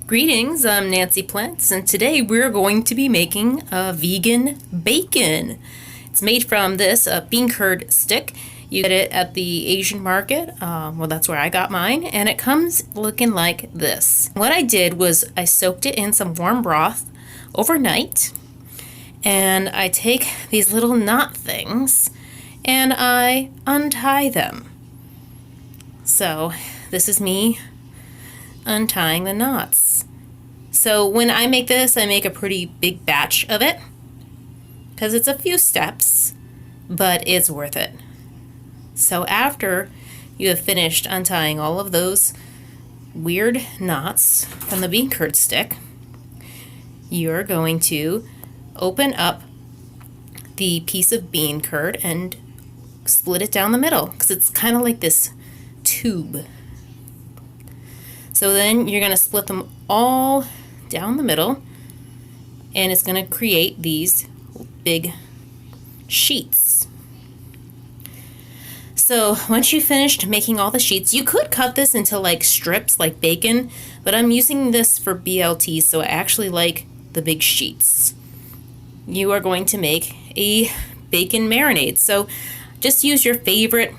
Greetings, I'm Nancy Plants, and today we're going to be making a vegan bacon. It's made from this bean curd stick. You get it at the Asian market. Well, that's where I got mine, and it comes looking like this. What I did was I soaked it in some warm broth overnight, and I take these little knot things and I untie them. So this is me untying the knots. So when I make this, I make a pretty big batch of it because it's a few steps, but it's worth it. So after you have finished untying all of those weird knots from the bean curd stick, you're going to open up the piece of bean curd and split it down the middle because it's kind of like this tube. So then you're going to split them all down the middle, and it's going to create these big sheets. So once you finished making all the sheets, you could cut this into like strips like bacon, but I'm using this for BLT, so I actually like the big sheets. You are going to make a bacon marinade. So just use your favorite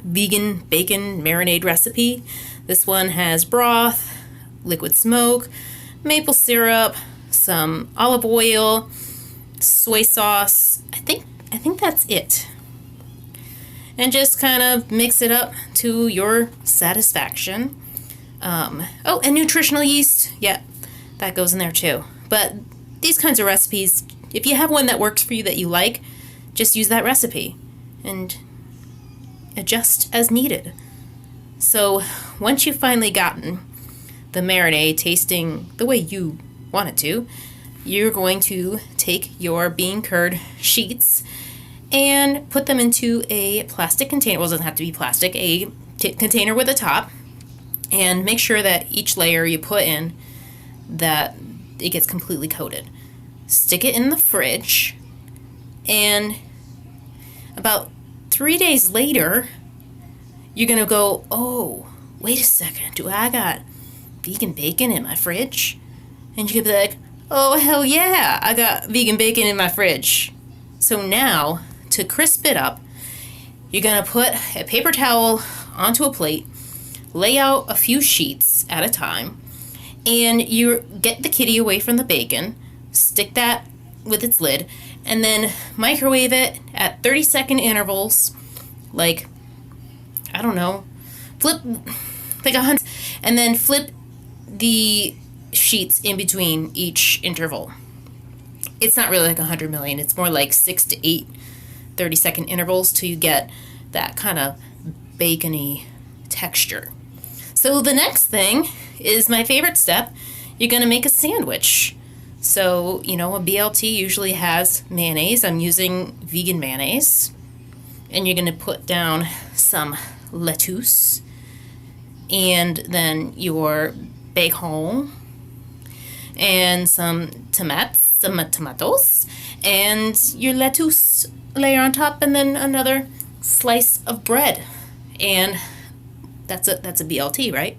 vegan bacon marinade recipe. This one has broth, liquid smoke, maple syrup, some olive oil, soy sauce. I think that's it. And just kind of mix it up to your satisfaction. Oh, and nutritional yeast. Yeah, that goes in there too. But these kinds of recipes, if you have one that works for you that you like, just use that recipe and adjust as needed. So once you've finally gotten the marinade tasting the way you want it to, you're going to take your bean curd sheets and put them into a plastic container. Well, it doesn't have to be plastic, a container with a top, and make sure that each layer you put in, that it gets completely coated. Stick it in the fridge, and about 3 days later, you're going to go, oh, wait a second, do I got vegan bacon in my fridge? And you could be like, oh, hell yeah, I got vegan bacon in my fridge. So now, to crisp it up, you're going to put a paper towel onto a plate, lay out a few sheets at a time, and you get the kitty away from the bacon, stick that with its lid, and then microwave it at 30-second intervals, like, I don't know, flip like 100, and then flip the sheets in between each interval. It's not really like 100 million, it's more like 6 to 8 30-second intervals till you get that kind of bacony texture. So the next thing is my favorite step. You're going to make a sandwich. So, a BLT usually has mayonnaise. I'm using vegan mayonnaise. And you're going to put down some lettuce, and then your bacon, and some tomatoes, and your lettuce layer on top, and then another slice of bread. And that's a BLT, right?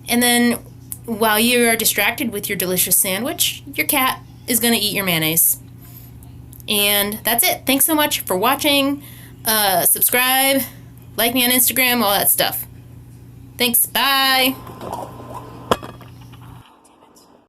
And then while you are distracted with your delicious sandwich, your cat is going to eat your mayonnaise. And that's it. Thanks so much for watching. Subscribe, like me on Instagram, all that stuff. Thanks, bye.